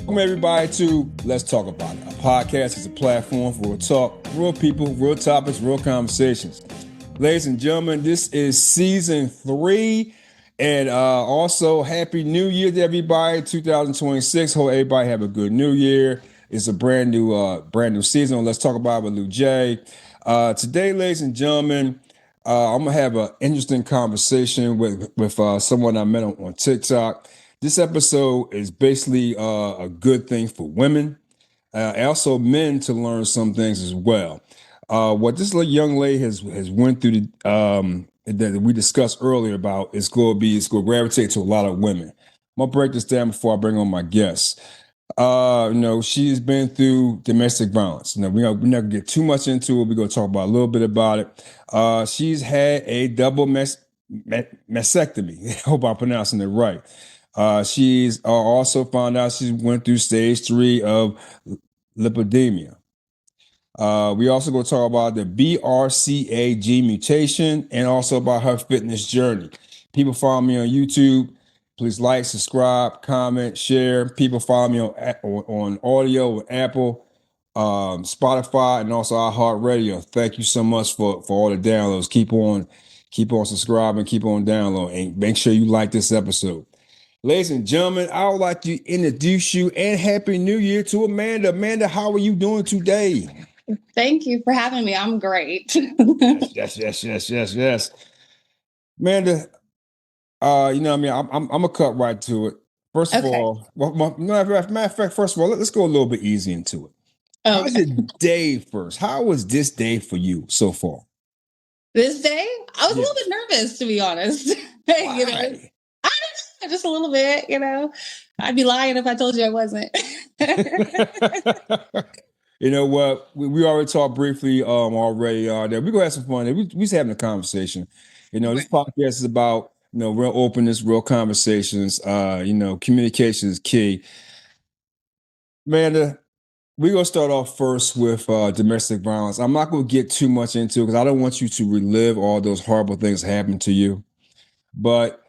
Welcome everybody to Let's Talk About It. A podcast is a platform for real talk, real people, real topics, real conversations. Ladies and gentlemen, this is season 3. And also, Happy New Year to everybody, 2026. Hope everybody have a good new year. It's a brand new season. Let's talk about it with Lou J. Today, ladies and gentlemen, I'm gonna have an interesting conversation with someone I met on TikTok. This episode is basically a good thing for women, and also men to learn some things as well. What this young lady has went through that we discussed earlier about it's going to gravitate to a lot of women. I'm gonna break this down before I bring on my guests. She's been through domestic violence. We're not gonna get too much into it. We're gonna talk about a little bit about it. She's had a double mastectomy. I hope I'm pronouncing it right. She's also found out she went through stage 3 of lipedema. We also going to talk about the BRCA gene mutation and also about her fitness journey. People follow me on YouTube. Please like, subscribe, comment, share. People follow me on audio with Apple, Spotify, and also iHeartRadio. Thank you so much for all the downloads. Keep on subscribing, keep on downloading, and make sure you like this episode. Ladies and gentlemen, I would like to introduce you and Happy New Year to Amanda. Amanda, how are you doing today? Thank you for having me. I'm great. Yes. Amanda, I'm gonna cut right to it. First of all, matter of fact, first of all, let's go a little bit easy into it. Okay. How's your day first? How was this day for you so far? This day, I was a little bit nervous, to be honest. Why? Just a little bit, I'd be lying if I told you I wasn't. You know what? We already talked briefly already that we're gonna have some fun. We just having a conversation. This podcast is about real openness, real conversations. Communication is key. Amanda, we're gonna start off first with domestic violence. I'm not gonna get too much into it because I don't want you to relive all those horrible things that happened to you. But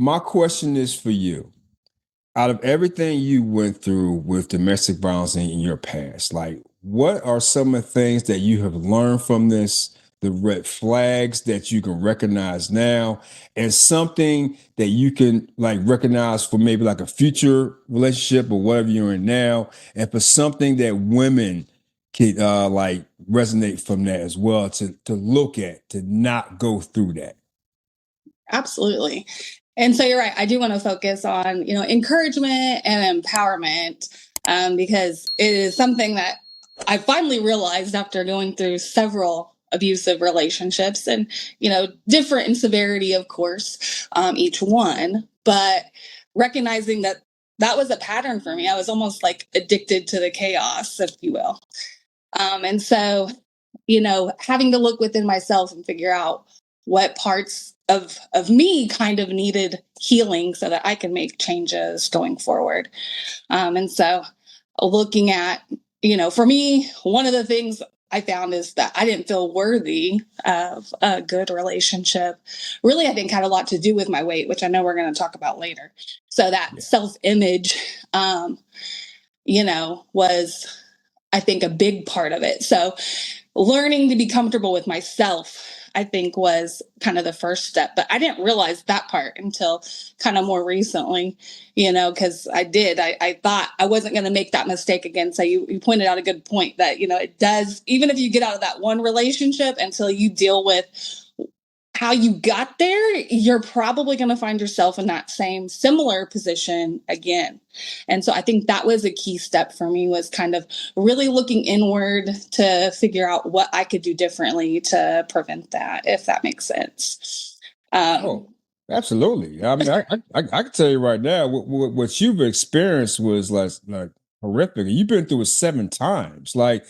my question is for you. Out of everything you went through with domestic violence in your past, like what are some of the things that you have learned from this, the red flags that you can recognize now, and something that you can like recognize for maybe like a future relationship or whatever you're in now, and for something that women can like resonate from that as well to look at, to not go through that. Absolutely. And so you're right. I do want to focus on, encouragement and empowerment because it is something that I finally realized after going through several abusive relationships and, different in severity, of course, each one, but recognizing that was a pattern for me. I was almost like addicted to the chaos, if you will. And so, having to look within myself and figure out what parts of me kind of needed healing so that I can make changes going forward. And so looking at, for me, one of the things I found is that I didn't feel worthy of a good relationship. Really, I think had a lot to do with my weight, which I know we're going to talk about later. So that self-image, was, I think, a big part of it. So learning to be comfortable with myself, I think, was kind of the first step. But I didn't realize that part until kind of more recently, because I thought I wasn't going to make that mistake again. So you pointed out a good point that, it does, even if you get out of that one relationship, until you deal with how you got there, you're probably going to find yourself in that same similar position again. And so I think that was a key step for me, was kind of really looking inward to figure out what I could do differently to prevent that, if that makes sense. Absolutely. I mean, I can tell you right now, what you've experienced was like horrific. You've been through it 7 times. Like,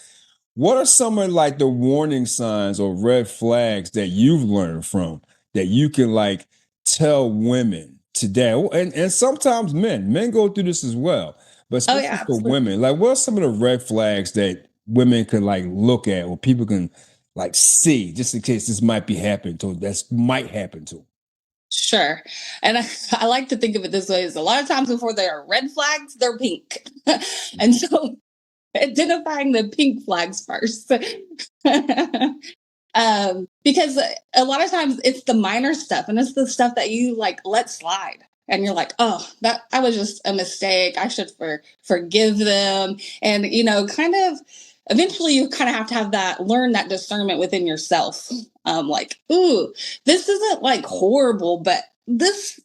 what are some of like the warning signs or red flags that you've learned from that you can like tell women today? And sometimes men go through this as well, but especially for women, like what are some of the red flags that women can like look at or people can like see just in case this might happen to them? Sure. And I like to think of it this way: is a lot of times before there are red flags, they're pink. And so identifying the pink flags first. Because a lot of times it's the minor stuff, and it's the stuff that you like let slide. And you're like, oh, that was just a mistake. I should forgive them. And, kind of eventually you kind of have to have learn that discernment within yourself. Like, ooh, this isn't like horrible, but this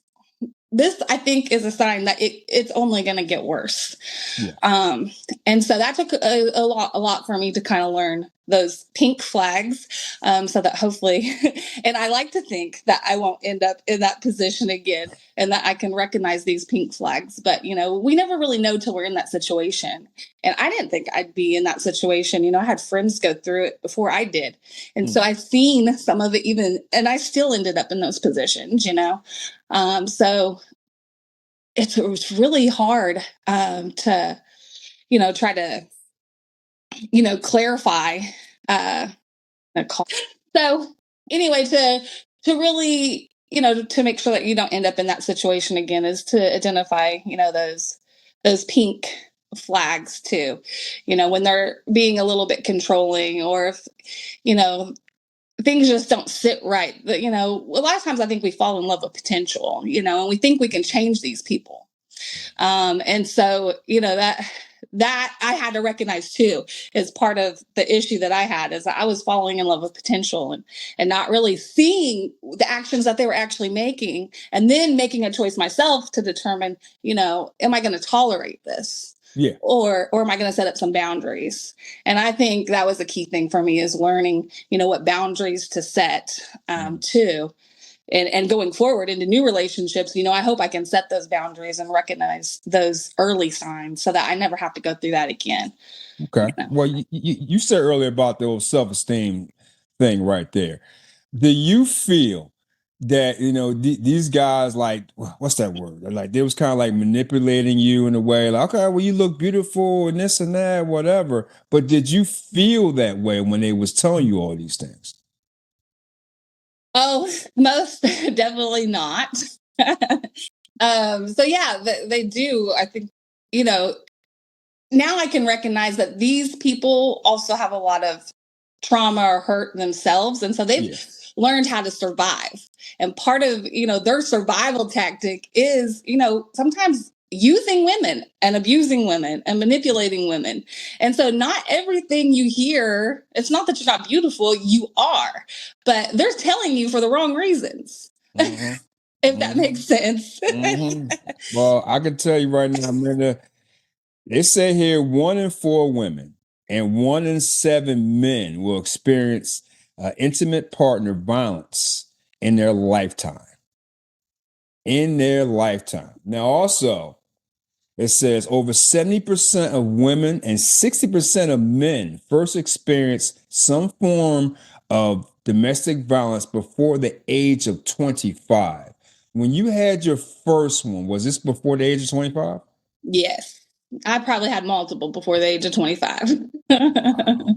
I think is a sign that it's only going to get worse. Yeah. And so that took a lot for me to kind of learn those pink flags, so that hopefully, and I like to think that I won't end up in that position again, and that I can recognize these pink flags. But we never really know till we're in that situation. And I didn't think I'd be in that situation. I had friends go through it before I did, and so I've seen some of it even, and I still ended up in those positions. So it was really hard to try to clarify. So anyway, to really to make sure that you don't end up in that situation again is to identify those pink flags too. When they're being a little bit controlling, or if things just don't sit right. But a lot of times I think we fall in love with potential, and we think we can change these people. And so, that I had to recognize too is part of the issue that I had, is I was falling in love with potential, and not really seeing the actions that they were actually making, and then making a choice myself to determine, am I going to tolerate this? Yeah. Or am I going to set up some boundaries? And I think that was a key thing for me, is learning, what boundaries to set too. And going forward into new relationships, I hope I can set those boundaries and recognize those early signs so that I never have to go through that again. Okay. Well, you said earlier about the self-esteem thing right there. Do you feel that these guys, like, what's that word? Like, they was kind of like manipulating you in a way, like, okay, well, you look beautiful and this and that, whatever. But did you feel that way when they was telling you all these things? Oh, most definitely not. So yeah, they do. I think, now I can recognize that these people also have a lot of trauma or hurt themselves. And so they've learned how to survive. And part of, their survival tactic is, sometimes using women and abusing women and manipulating women. And so not everything you hear, it's not that you're not beautiful, you are, but they're telling you for the wrong reasons. Mm-hmm. If that makes sense. Mm-hmm. Well, I can tell you right now, Amanda, they say here 1 in 4 women and 1 in 7 men will experience intimate partner violence in their lifetime. In their lifetime. Now, also, it says over 70% of women and 60% of men first experience some form of domestic violence before the age of 25. When you had your first one, was this before the age of 25? Yes. I probably had multiple before the age of 25.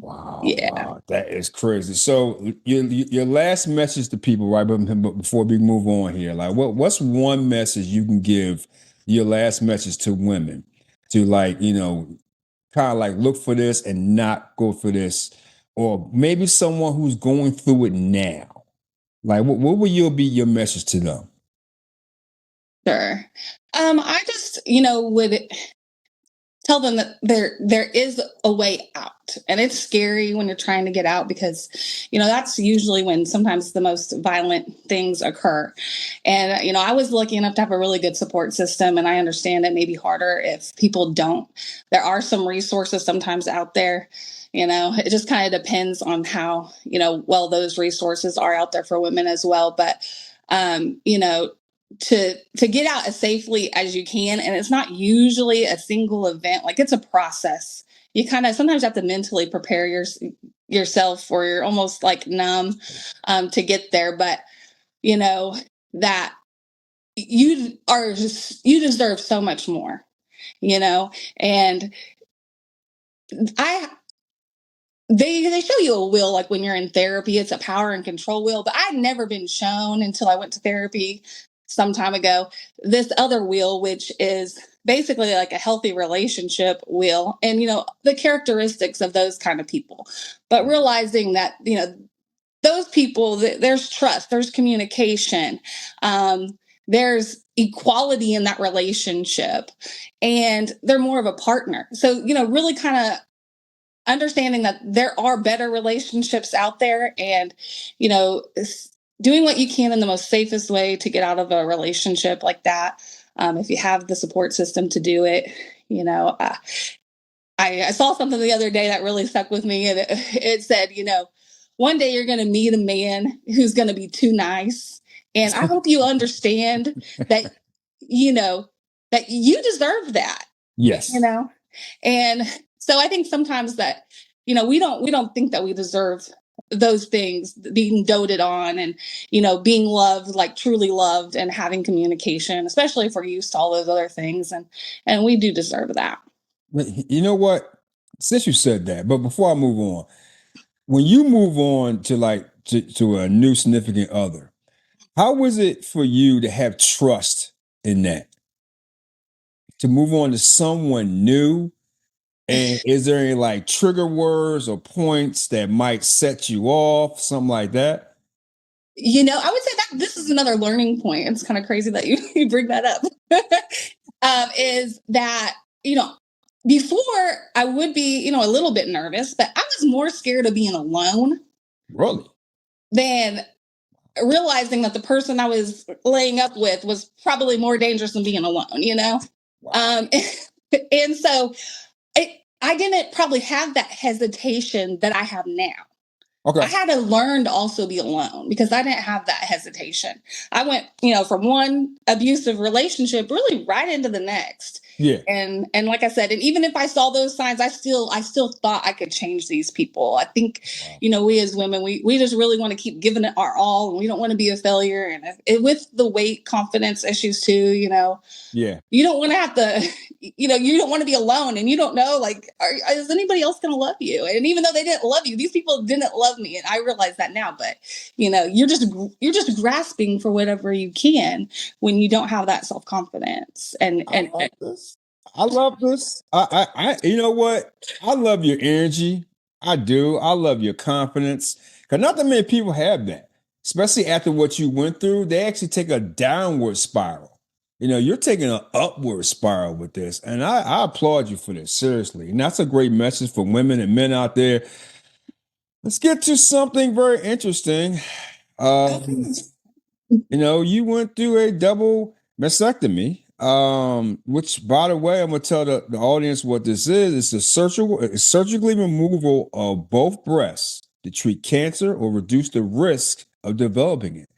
Wow, Yeah. wow, that is crazy. So your last message to people, right? But before we move on here, like what's one message you can give, your last message to women, to, like, kind of like look for this and not go for this, or maybe someone who's going through it now. Like, what will be your message to them? Sure. I just, would tell them that there is a way out, and it's scary when you're trying to get out, because that's usually when sometimes the most violent things occur. And I was lucky enough to have a really good support system, and I understand it may be harder if people don't. There are some resources sometimes out there. It just kind of depends on how well those resources are out there for women as well. But to get out as safely as you can, and it's not usually a single event, like, it's a process. You kind of sometimes have to mentally prepare yourself, or you're almost like numb to get there. But that you deserve so much more. And I they show you a will, like when you're in therapy, it's a power and control will, but I'd never been shown until I went to therapy some time ago this other wheel, which is basically like a healthy relationship wheel, and the characteristics of those kind of people, but realizing that those people, there's trust, there's communication, there's equality in that relationship, and they're more of a partner. So really kind of understanding that there are better relationships out there, and doing what you can in the most safest way to get out of a relationship like that, if you have the support system to do it. I saw something the other day that really stuck with me, and it said, one day you're going to meet a man who's going to be too nice, and I hope you understand that that you deserve that. Yes. And so I think sometimes that we don't think that we deserve those things, being doted on, and being loved, like truly loved, and having communication, especially if we're used to all those other things, and we do deserve that. You know what? Since you said that, but before I move on, when you move on to a new significant other, how was it for you to have trust in that? To move on to someone new? And is there any like trigger words or points that might set you off, something like that? I would say that this is another learning point. It's kind of crazy that you bring that up. Is that, before I would be, a little bit nervous, but I was more scared of being alone. Really? Than realizing that the person I was laying up with was probably more dangerous than being alone, Wow. And so I didn't probably have that hesitation that I have now. Okay. I had to learn to also be alone because I didn't have that hesitation. I went, from one abusive relationship really right into the next. Yeah. And like I said, and even if I saw those signs, I still thought I could change these people. I think, wow. We as women, we just really want to keep giving it our all, and we don't want to be a failure. And with the weight confidence issues too, yeah, you don't want to have to, you don't want to be alone, and you don't know, like, is anybody else going to love you? And even though they didn't love you, these people didn't love me. And I realize that now, but you're just grasping for whatever you can when you don't have that self-confidence. And I love this. I you know what? I love your energy. I do. I love your confidence. Because not that many people have that, especially after what you went through. They actually take a downward spiral. You're taking an upward spiral with this. And I applaud you for this, seriously. And that's a great message for women and men out there. Let's get to something very interesting. You went through a double mastectomy, which, by the way, I'm going to tell the audience what this is. It's a surgically removal of both breasts to treat cancer or reduce the risk of developing it.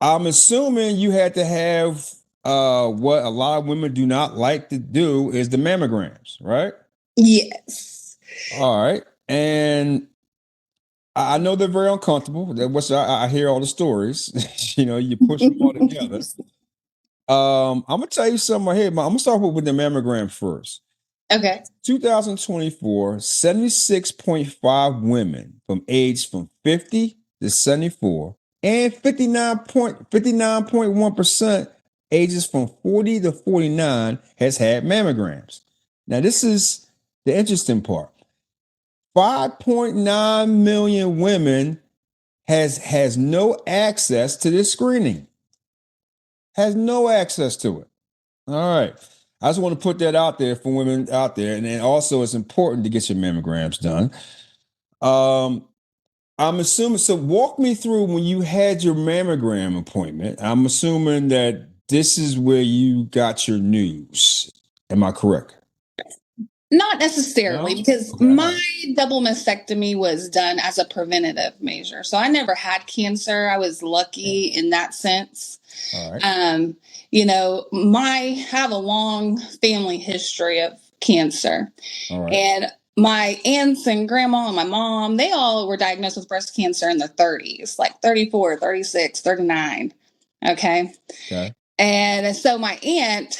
I'm assuming you had to have what a lot of women do not like to do is the mammograms, right? Yes. All right. And I know they're very uncomfortable. I hear all the stories. You push them all together. I'm gonna tell you something right here. I'm gonna start with the mammogram first. Okay. 2024, 76.5 women from 50 to 74, and 59.1% ages from 40 to 49 has had mammograms. Now, this is the interesting part. 5.9 million women has no access to this screening. Has no access to it. All right. I just want to put that out there for women out there. And then also it's important to get your mammograms done. I'm assuming, so walk me through when you had your mammogram appointment. I'm assuming that this is where you got your news. Am I correct? Not necessarily, because my double mastectomy was done as a preventative measure. So I never had cancer. I was lucky in that sense. All right. I have a long family history of cancer. All right. And my aunts and grandma and my mom, they all were diagnosed with breast cancer in their 30s, like 34, 36, 39. Okay. And so my aunt,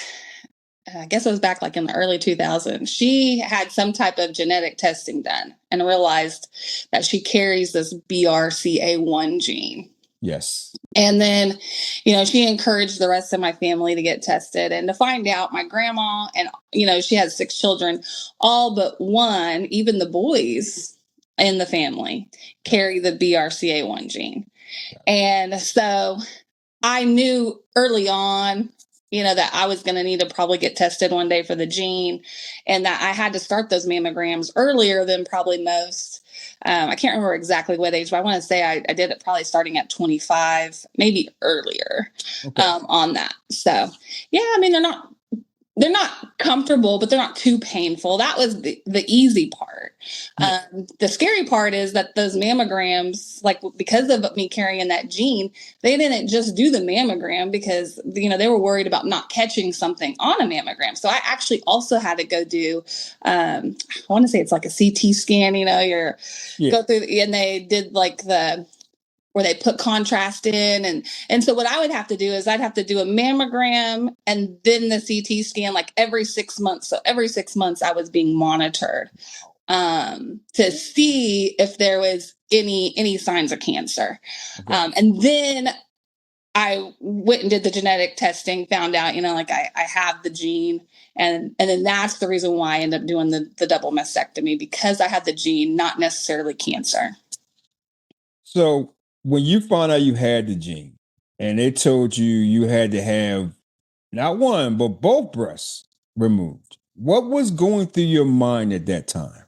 I guess it was back like in the early 2000s, she had some type of genetic testing done and realized that she carries this BRCA1 gene. Yes. And then, she encouraged the rest of my family to get tested and to find out my grandma and, she has 6 children, all but one, even the boys in the family carry the BRCA1 gene. And so I knew early on, that I was going to need to probably get tested one day for the gene, and that I had to start those mammograms earlier than probably most. I can't remember exactly what age, but I want to say I did it probably starting at 25, maybe earlier, on that. So, yeah, I mean, they're not comfortable, but they're not too painful. That was the easy part. The scary part is that those mammograms, like because of me carrying that gene, they didn't just do the mammogram because, they were worried about not catching something on a mammogram. So I actually also had to go do, I want to say it's like a CT scan, go through, and they did like where they put contrast in. And so what I would have to do is I'd have to do a mammogram and then the CT scan like every 6 months. So every 6 months I was being monitored to see if there was any signs of cancer. And then I went and did the genetic testing, found out, I have the gene. And then that's the reason why I ended up doing the double mastectomy, because I had the gene, not necessarily cancer. So when you found out you had the gene and they told you had to have not one, but both breasts removed, what was going through your mind at that time?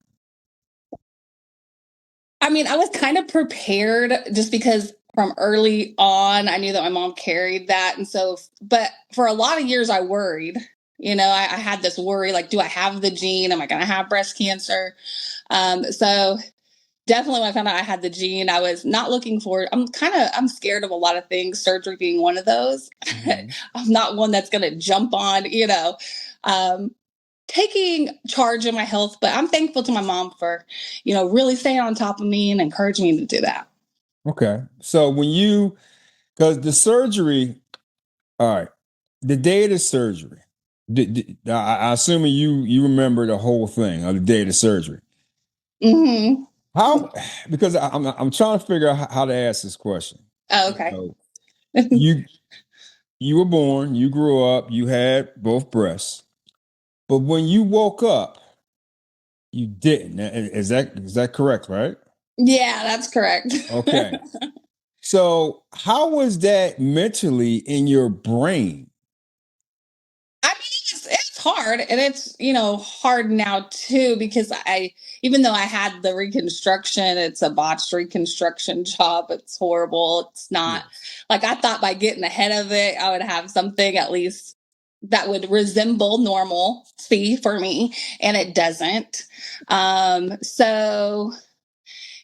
I mean, I was kind of prepared just because from early on, I knew that my mom carried that. And so, but for a lot of years, I worried. I had this worry, like, do I have the gene? Am I going to have breast cancer? So definitely when I found out I had the gene, I was not looking forward. I'm scared of a lot of things, surgery being one of those. Mm-hmm. I'm not one that's going to jump on, taking charge of my health, but I'm thankful to my mom for, really staying on top of me and encouraging me to do that. Okay. So because the surgery, all right, the day of the surgery, I assume you remember the whole thing of the day of the surgery. Mm-hmm. How? Because I'm trying to figure out how to ask this question. Oh, okay. You were born, you grew up, you had both breasts, but when you woke up, you didn't. Is that correct? Right? Yeah, that's correct. Okay. So how was that mentally in your brain? I mean, it's hard, and it's hard now too, because even though I had the reconstruction, it's a botched reconstruction job. It's horrible. It's not like I thought by getting ahead of it, I would have something at least that would resemble normalcy for me, and it doesn't. So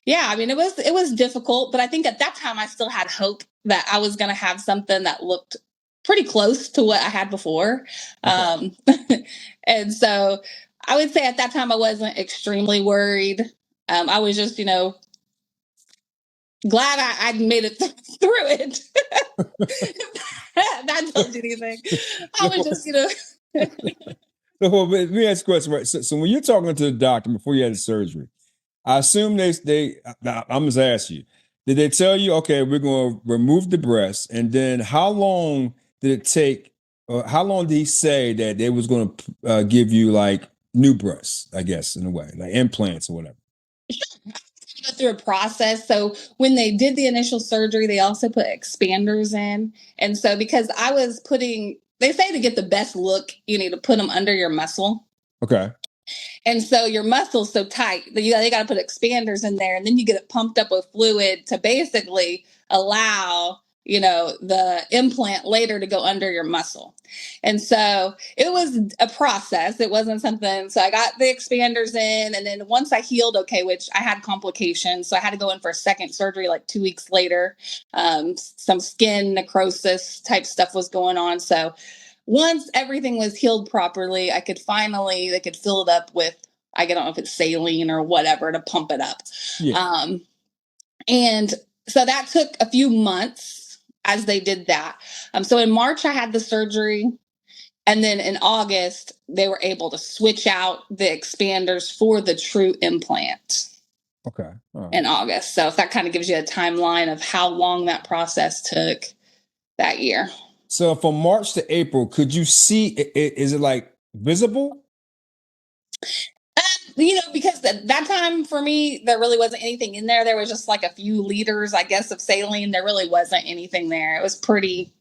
yeah, I mean, it was difficult, but I think at that time I still had hope that I was going to have something that looked pretty close to what I had before. Okay. And so I would say at that time I wasn't extremely worried. I was just, glad I'd made it through it. That tells you anything. I was just, So let me ask a question. Right. So when you're talking to the doctor before you had the surgery, I assume I'm just asking you, did they tell you, okay, we're going to remove the breast, and then how long did it take? How long did he say that they was going to give you like new breasts? I guess in a way, like implants or whatever. Go through a process. So when they did the initial surgery, they also put expanders in, and so because I was they say to get the best look, you need to put them under your muscle. Okay. And so your muscle's so tight that they got to put expanders in there, and then you get it pumped up with fluid to basically allow, the implant later to go under your muscle. And so it was a process. It wasn't something. So I got the expanders in, and then once I healed, okay, which I had complications. So I had to go in for a second surgery like 2 weeks later. Some skin necrosis type stuff was going on. So once everything was healed properly, they could fill it up with, I don't know if it's saline or whatever to pump it up. Yeah. And so that took a few months as they did that. So in March, I had the surgery. And then in August, they were able to switch out the expanders for the true implant. Okay. All right. in August. So if that kind of gives you a timeline of how long that process took that year. So from March to April, could you see is it like visible? Because at that time for me, there really wasn't anything in there. There was just like a few liters, I guess, of saline. There really wasn't anything there. It was pretty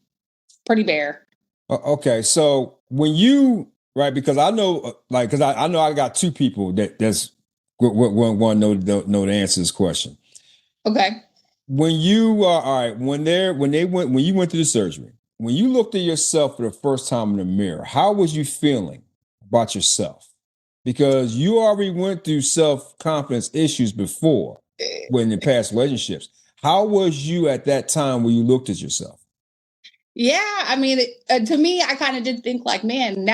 bare. Okay, so when you right, because I know, like, because I know I got two people that's want to know the answer to this question. Okay. When you all right, when you went through the surgery, when you looked at yourself for the first time in the mirror, how was you feeling about yourself? Because you already went through self-confidence issues before when in past relationships. How was you at that time when you looked at yourself? Yeah, I mean, to me, I kind of did think like, man,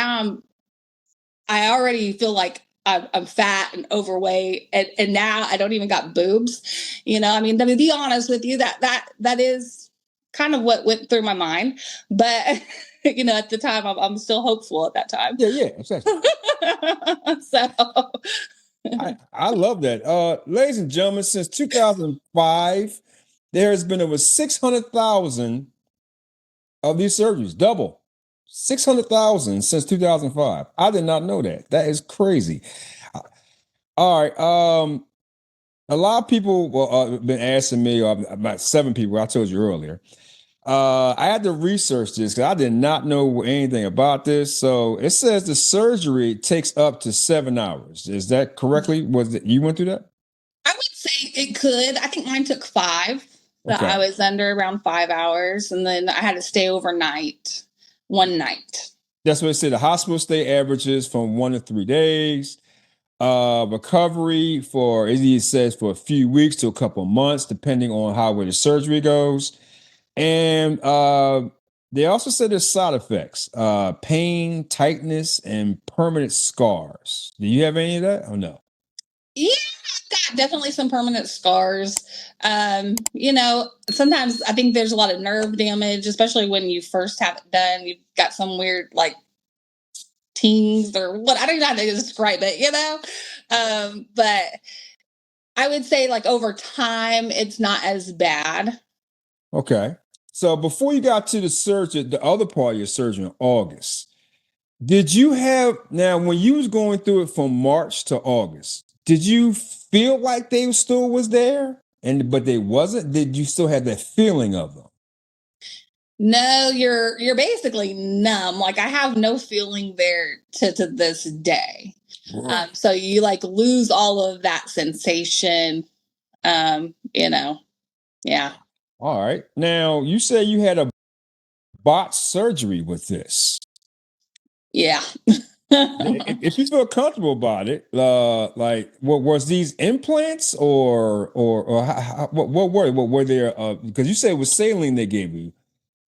I already feel like I'm fat and overweight, and now I don't even got boobs. I mean, to be honest with you, that is kind of what went through my mind. But at the time, I'm still hopeful at that time. Yeah, yeah, exactly. So I love that. Ladies and gentlemen, since 2005, there has been over 600,000 of these surgeries, double 600,000 since 2005. I did not know that. That is crazy. All right. A lot of people have been asking me, about 7 people, I told you earlier. I had to research this because I did not know anything about this. So it says the surgery takes up to 7 hours. Is that correctly? You went through that? I would say it could. I think mine took 5. That Okay. I was under around 5 hours, and then I had to stay overnight, one night. That's what it said. The hospital stay averages from 1 to 3 days. Recovery for, it says, for a few weeks to a couple of months, depending on how well the surgery goes. And they also said there's side effects, pain, tightness, and permanent scars. Do you have any of that or no? Yeah, I've got definitely some permanent scars. Sometimes I think there's a lot of nerve damage, especially when you first have it done. You've got some weird like tings or what, I don't know how to describe it. But I would say like over time, it's not as bad. Okay. So before you got to the surgery, the other part of your surgery in August, did you have, now when you was going through it from March to August, did you feel like they still was there? But they wasn't? Did you still have that feeling of them? No, you're basically numb. Like I have no feeling there to this day. So you like lose all of that sensation. Yeah. All right. Now you say you had a botched surgery with this. Yeah. If you feel comfortable about it, like what was these implants or what were there? Because you said it was saline they gave you.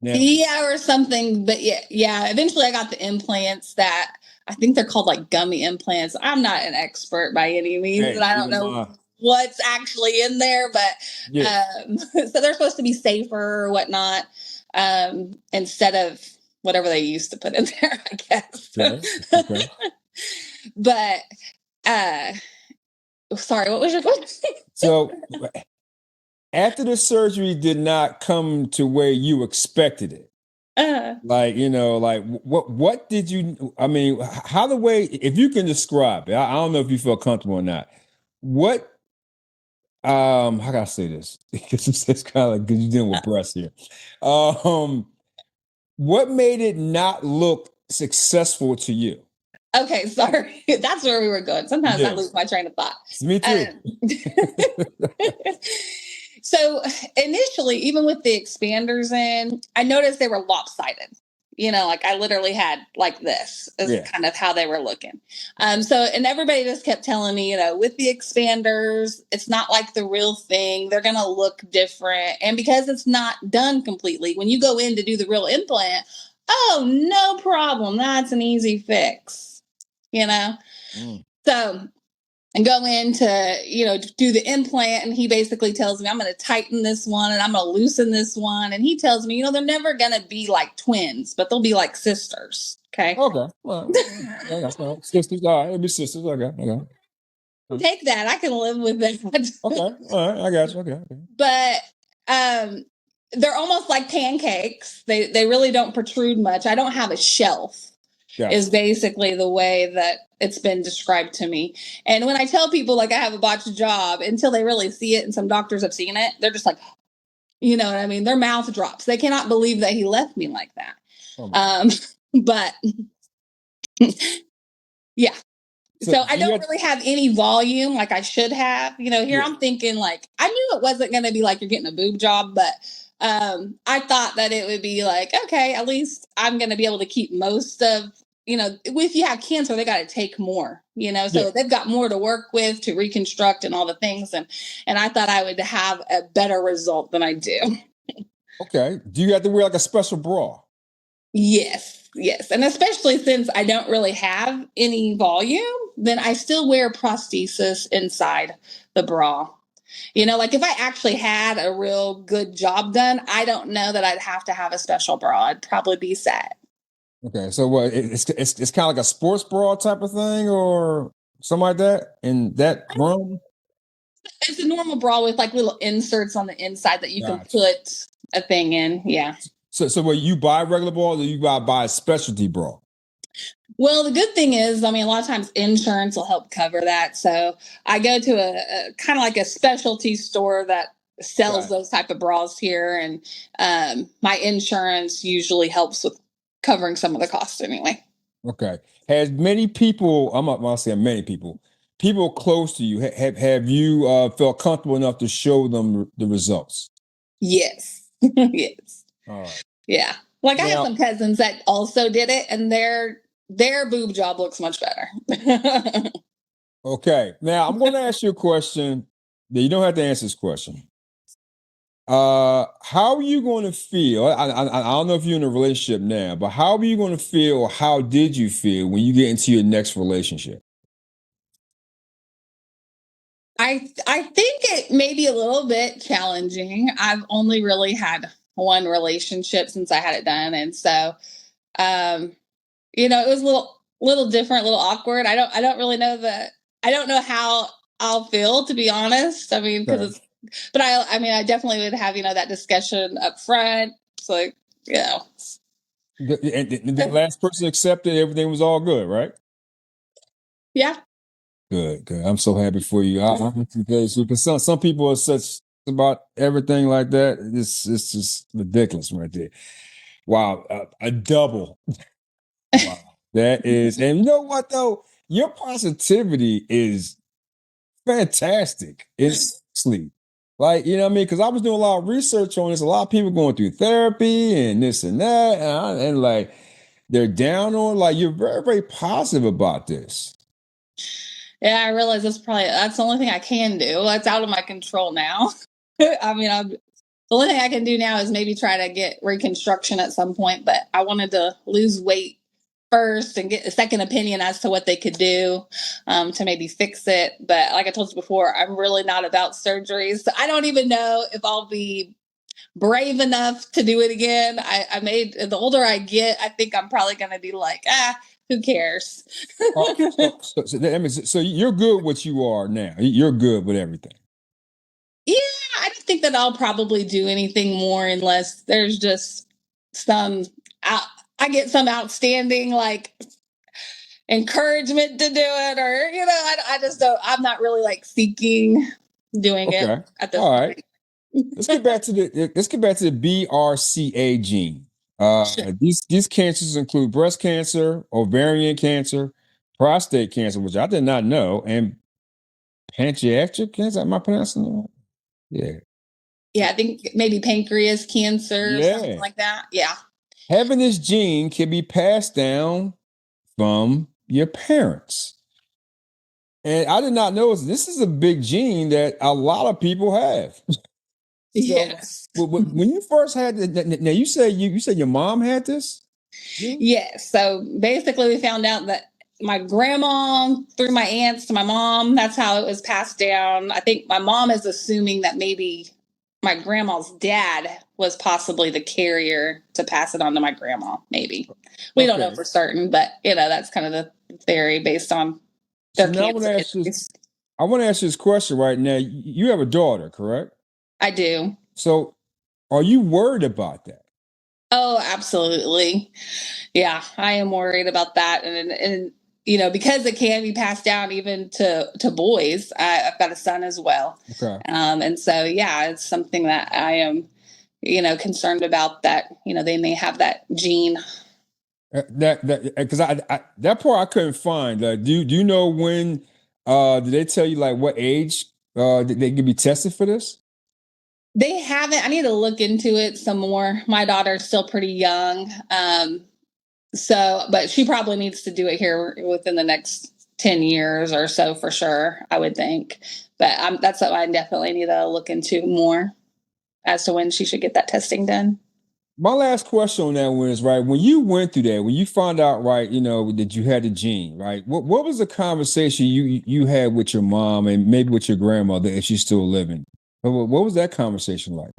Now, Yeah, or something. But yeah. Eventually I got the implants that I think they're called like gummy implants. I'm not an expert by any means, and hey, I don't know what's actually in there, but yeah. so they're supposed to be safer or whatnot, instead of whatever they used to put in there, I guess. Okay. But sorry, what was your question? So after the surgery did not come to where you expected it, like like what did you? I mean, how the way, if you can describe it, I don't know if you feel comfortable or not. What how can I say this? Because it's kind of like, because you're dealing with breasts here. Um, what made it not look successful to you? Okay, sorry. That's where we were going. Sometimes I lose my train of thought. Me too. So initially, even with the expanders in, I noticed they were lopsided. Like I literally had like this is kind of how they were looking. And everybody just kept telling me, with the expanders, it's not like the real thing. They're going to look different. And because it's not done completely, when you go in to do the real implant, oh, no problem. That's an easy fix, So and go in to do the implant, and he basically tells me I'm going to tighten this one and I'm going to loosen this one, and he tells me they're never going to be like twins, but they'll be like sisters. Okay. Okay. Well, sisters. All right, it'll be sisters. Okay. take that. I can live with that. Okay, all right, I got you. Okay. But they're almost like pancakes. They really don't protrude much. I don't have a shelf. Gotcha. Is basically the way that it's been described to me. And when I tell people like I have a botched job, until they really see it, and some doctors have seen it, they're just like, you know what I mean? Their mouth drops. They cannot believe that he left me like that. Oh but yeah. So I don't really have any volume like I should have. You know, here I'm thinking like, I knew it wasn't going to be like you're getting a boob job, but I thought that it would be like, okay, at least I'm going to be able to keep most of, you know, if you have cancer, they got to take more, you know, so they've got more to work with to reconstruct and all the things. And I thought I would have a better result than I do. Okay. Do you have to wear like a special bra? Yes. And especially since I don't really have any volume, then I still wear prosthesis inside the bra. You know, like if I actually had a real good job done, I don't know that I'd have to have a special bra. I'd probably be set. Okay. So what, it's kind of like a sports bra type of thing or something like that in that room? It's a normal bra with like little inserts on the inside that you can put a thing in. Yeah. So what, you buy regular bra or you buy a specialty bra? Well, the good thing is, I mean, a lot of times insurance will help cover that. So I go to a kind of like a specialty store that sells those type of bras here. And my insurance usually helps with covering some of the costs anyway. Okay. Has many people, I'm not going to say many people close to you, have you felt comfortable enough to show them the results? Yes. Yes. All right. Yeah. Like I have some cousins that also did it, and their boob job looks much better. Okay. Now I'm going to ask you a question that you don't have to answer this question. How are you going to feel? I don't know if you're in a relationship now, but how are you going to feel, or how did you feel when you get into your next relationship? I think it may be a little bit challenging. I've only really had one relationship since I had it done, and so you know, it was a little different, a little awkward. I don't really know I don't know how I'll feel, to be honest. I mean, because but I mean, I definitely would have, you know, that discussion up front. It's like, you know. And the last person accepted, everything was all good, right? Yeah. Good. I'm so happy for you. Because some people are such about everything like that. It's just ridiculous right there. Wow, a double. Wow, that is, and you know what though? Your positivity is fantastic. It's sleep. Like, you know what I mean? Because I was doing a lot of research on this. A lot of people going through therapy and this and that, and like they're down on. Like, you're very, very positive about this. Yeah, I realize that's the only thing I can do. That's out of my control now. I mean, the only thing I can do now is maybe try to get reconstruction at some point, but I wanted to lose weight first and get a second opinion as to what they could do to maybe fix it. But like I told you before, I'm really not about surgeries. So I don't even know if I'll be brave enough to do it again. The older I get, I think I'm probably going to be like, who cares? So you're good what you are now. You're good with everything. Yeah, I don't think that I'll probably do anything more unless there's just some I get some outstanding like encouragement to do it, or you know, I just don't. I'm not really like seeking doing it at this point. Let's get back to the BRCA gene. Sure. These cancers include breast cancer, ovarian cancer, prostate cancer, which I did not know, and pancreatic cancer. Am I pronouncing that right? Yeah. Yeah, I think maybe pancreas cancer or something like that. Yeah. Having this gene can be passed down from your parents. And I did not know this is a big gene that a lot of people have. Yes. When you first had now you said your mom had this? Yes. So basically we found out that my grandma through my aunts to my mom, that's how it was passed down. I think my mom is assuming that maybe my grandma's dad was possibly the carrier to pass it on to my grandma. Maybe we don't know for certain, but you know, that's kind of the theory based on so now I want to ask you, I want to ask you this question right now. You have a daughter, correct? I do. So are you worried about that? Oh, absolutely. Yeah, I am worried about that. And because it can be passed down even to boys. I've got a son as well. Okay. And so, yeah, it's something that I am, concerned about, that, they may have that gene. That because I that part I couldn't find. Do you know when did they tell you like what age they could be tested for this? They haven't. I need to look into it some more. My daughter's still pretty young. But she probably needs to do it here within the next 10 years or so for sure, I would think. But that's something I definitely need to look into more as to when she should get that testing done. My last question on that one is right when you went through that, when you found out right, that you had the gene, right? What was the conversation you had with your mom and maybe with your grandmother if she's still living? What was that conversation like?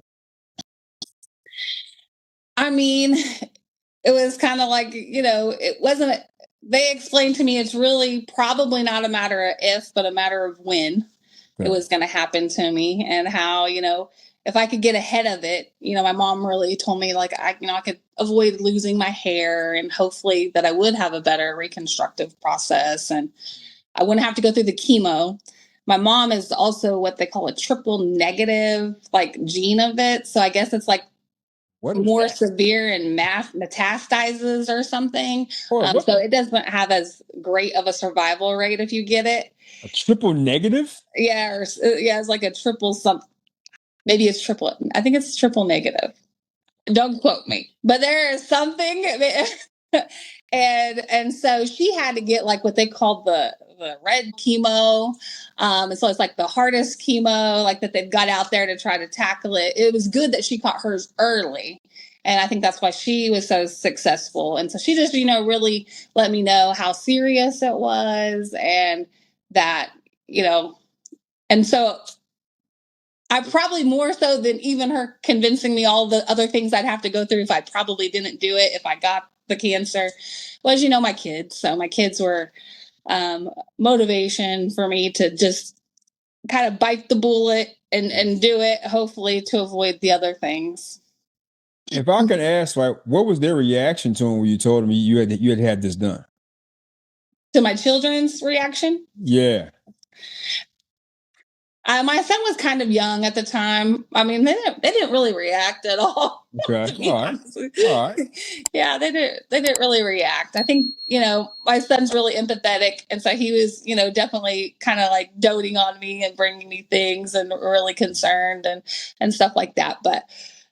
I mean, it was kind of like, it wasn't, they explained to me it's really probably not a matter of if, but a matter of when it was going to happen to me, and how, if I could get ahead of it. My mom really told me like I could avoid losing my hair, and hopefully that I would have a better reconstructive process, and I wouldn't have to go through the chemo. My mom is also what they call a triple negative like gene of it. So I guess it's like more severe and metastases or something. So it doesn't have as great of a survival rate if you get it. A triple negative? Yeah, it's like a triple something. Maybe it's triple. I think it's triple negative. Don't quote me, but there is something. And so she had to get like what they called the red chemo. And so it's like the hardest chemo like that they've got out there to try to tackle it. It was good that she caught hers early. And I think that's why she was so successful. And so she just, really let me know how serious it was, and that, and so I probably more so than even her convincing me all the other things I'd have to go through if I probably didn't do it, if I got the cancer, was, my kids. So my kids were motivation for me to just kind of bite the bullet and do it, hopefully to avoid the other things. If I could ask, right, what was their reaction to him when you told them you had this done? To my children's reaction? Yeah. My son was kind of young at the time. I mean, they didn't really react at all. Okay. All right. All right. Yeah, they didn't really react. I think, my son's really empathetic. And so he was, definitely kind of like doting on me and bringing me things and really concerned and stuff like that. But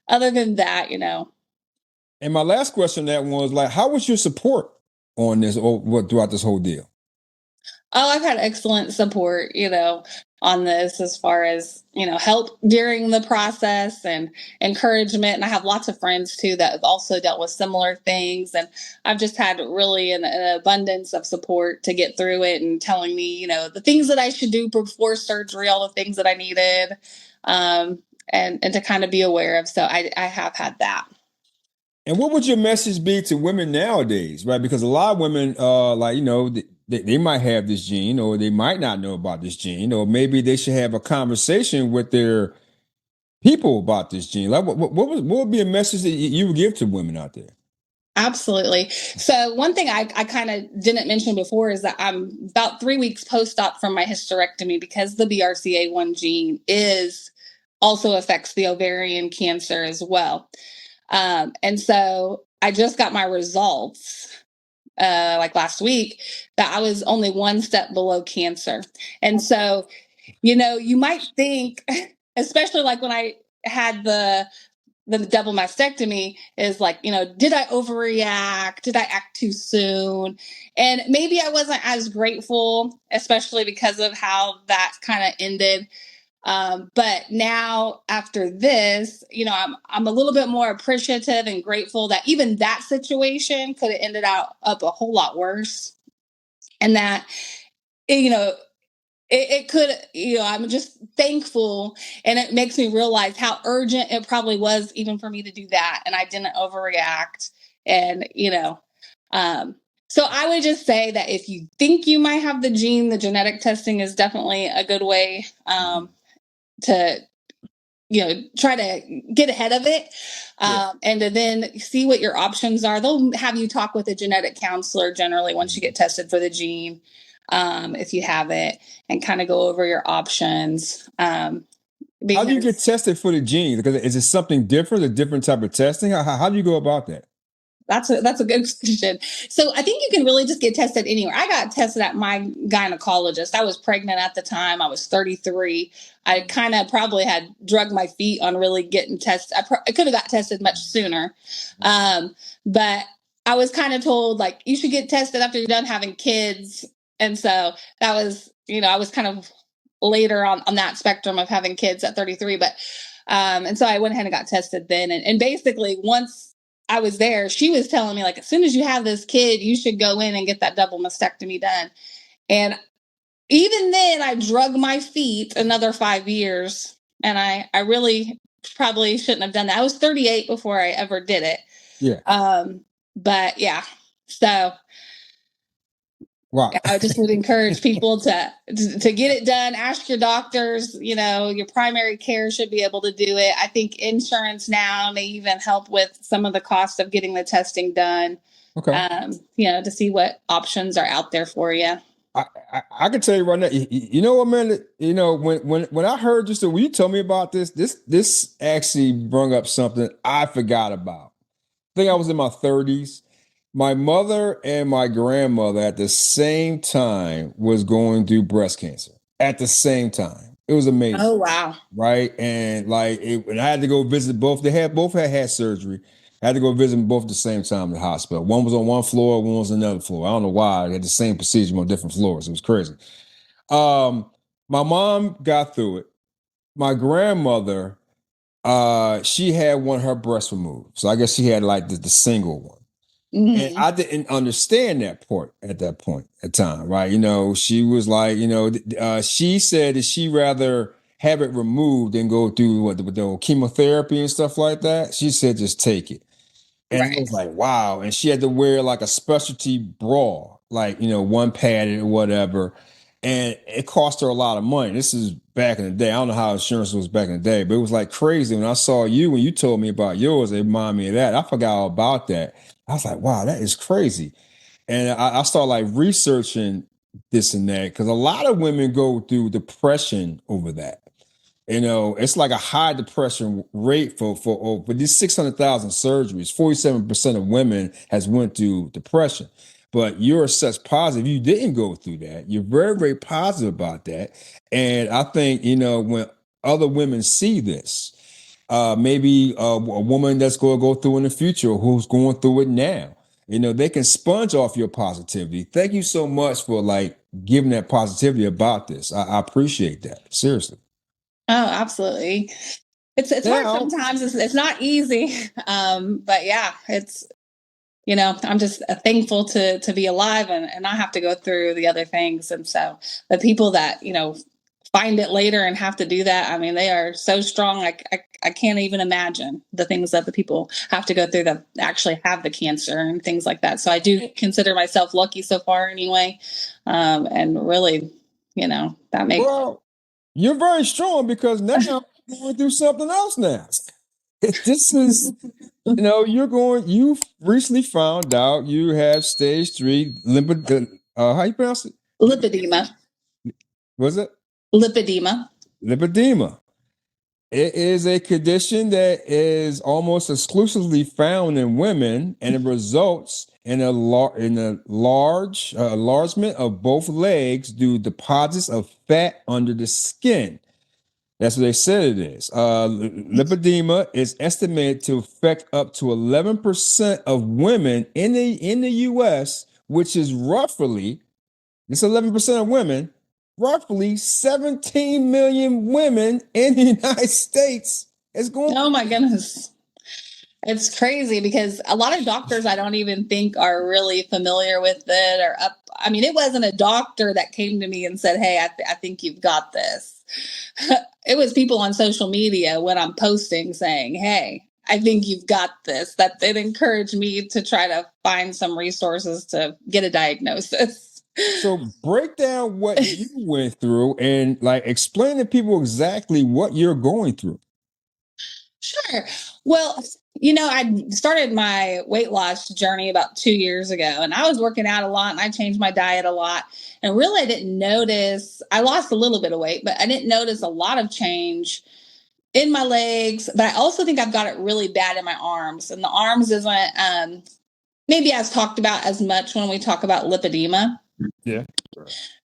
other than that, And my last question on that was like, how was your support on this or what throughout this whole deal? Oh, I've had excellent support, on this, as far as, help during the process and encouragement. And I have lots of friends too that have also dealt with similar things. And I've just had really an abundance of support to get through it, and telling me, the things that I should do before surgery, all the things that I needed, and to kind of be aware of. So I have had that. And what would your message be to women nowadays, right? Because a lot of women, they might have this gene, or they might not know about this gene, or maybe they should have a conversation with their people about this gene. Like, what would be a message that you would give to women out there? Absolutely. So one thing I kind of didn't mention before is that I'm about 3 weeks post-op from my hysterectomy, because the BRCA1 gene also affects the ovarian cancer as well. And so I just got my results like last week, that I was only one step below cancer. And so, you might think, especially like when I had the double mastectomy, is like, did I overreact? Did I act too soon? And maybe I wasn't as grateful, especially because of how that kind of ended. But now after this, I'm a little bit more appreciative and grateful that even that situation could have ended up a whole lot worse. And that, you know, it could, I'm just thankful. And it makes me realize how urgent it probably was even for me to do that. And I didn't overreact. And, um, So I would just say that if you think you might have the gene, the genetic testing is definitely a good way to try to get ahead of it, and to then see what your options are. They'll have you talk with a genetic counselor generally once you get tested for the gene, if you have it, and kind of go over your options. How do you get tested for the gene? Because is it something different, a different type of testing? How do you go about that? That's a good question. So I think you can really just get tested anywhere. I got tested at my gynecologist. I was pregnant at the time. I was 33. I kind of probably had drug my feet on really getting tested. I could have got tested much sooner. But I was kind of told, like, you should get tested after you're done having kids. And so that was, I was kind of later on that spectrum of having kids at 33. But and so I went ahead and got tested then. And basically, once I was there, she was telling me, like, as soon as you have this kid, you should go in and get that double mastectomy done. And even then, I drug my feet another 5 years. And I really probably shouldn't have done that. I was 38 before I ever did it. Yeah. But yeah, so wow. I just would encourage people to get it done. Ask your doctors, your primary care should be able to do it. I think insurance now may even help with some of the cost of getting the testing done. Okay. To see what options are out there for you. I can tell you right now, you know what, man, when I heard just when you told me about this actually brought up something I forgot about. I think I was in my 30s. My mother and my grandmother at the same time was going through breast cancer at the same time. It was amazing. Oh, wow. Right. And and I had to go visit both. Both had surgery. I had to go visit them both at the same time in the hospital. One was on one floor, one was on another floor. I don't know why. They had the same procedure on different floors. It was crazy. My mom got through it. My grandmother, she had one of her breasts removed. So I guess she had like the single one. Mm-hmm. And I didn't understand that part at that point in time, right? She was like, she said that she rather have it removed than go through the chemotherapy and stuff like that. She said, just take it. And right. It was like, wow. And she had to wear like a specialty bra, like, one padded or whatever. And it cost her a lot of money. This is back in the day. I don't know how insurance was back in the day, but it was like crazy. When I saw you, when you told me about yours, it reminded me of that. I forgot all about that. I was like, wow, that is crazy. And I started like researching this and that because a lot of women go through depression over that. It's like a high depression rate for these 600,000 surgeries. 47% of women has went through depression. But you're such positive. You didn't go through that. You're very, very positive about that. And I think, when other women see this, maybe a woman that's going to go through in the future who's going through it now, they can sponge off your positivity. Thank you so much for like giving that positivity about this. I appreciate that. Seriously. Oh, absolutely. It's hard sometimes. It's not easy. But yeah, it's, I'm just thankful to be alive and not have to go through the other things. And so the people that, find it later and have to do that, I mean, they are so strong. I can't even imagine the things that the people have to go through that actually have the cancer and things like that. So I do consider myself lucky so far anyway. And really, that makes... Well, you're very strong because now you're going through something else now. This is... you've recently found out you have stage 3 how you pronounce it? Lipedema. Was it? Lipedema. Lipedema. It is a condition that is almost exclusively found in women, and it results in a large enlargement of both legs due to deposits of fat under the skin. That's what they said it is. Lipedema is estimated to affect up to 11% of women in the U.S., which is roughly, this 11% of women, roughly 17 million women in the United States. Oh my goodness. It's crazy because a lot of doctors I don't even think are really familiar with it or up. I mean, it wasn't a doctor that came to me and said, hey, I think you've got this. It was people on social media when I'm posting saying, hey, I think you've got this, that it encouraged me to try to find some resources to get a diagnosis. So break down what you went through and like explain to people exactly what you're going through. Sure. Well, I started my weight loss journey about 2 years ago, and I was working out a lot and I changed my diet a lot. And really, I didn't notice, I lost a little bit of weight, but I didn't notice a lot of change in my legs. But I also think I've got it really bad in my arms. And the arms isn't maybe as talked about as much when we talk about lipedema. Yeah.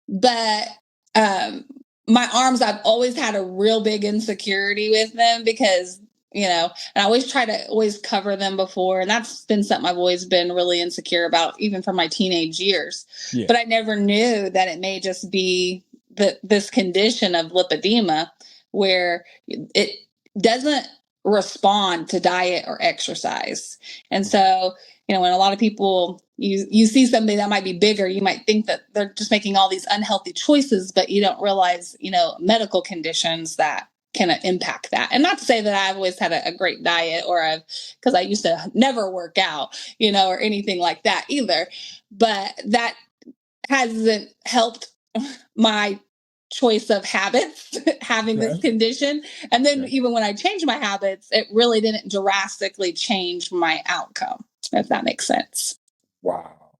But my arms, I've always had a real big insecurity with them because, and I always try to always cover them before. And that's been something I've always been really insecure about, even from my teenage years. Yeah. But I never knew that it may just be this condition of lipedema where it doesn't respond to diet or exercise. And so, when a lot of people, you see something that might be bigger, you might think that they're just making all these unhealthy choices, but you don't realize, medical conditions that can impact that. And not to say that I've always had a great diet because I used to never work out, or anything like that either. But that hasn't helped my choice of habits, having this condition. And then even when I changed my habits, it really didn't drastically change my outcome, if that makes sense. Wow.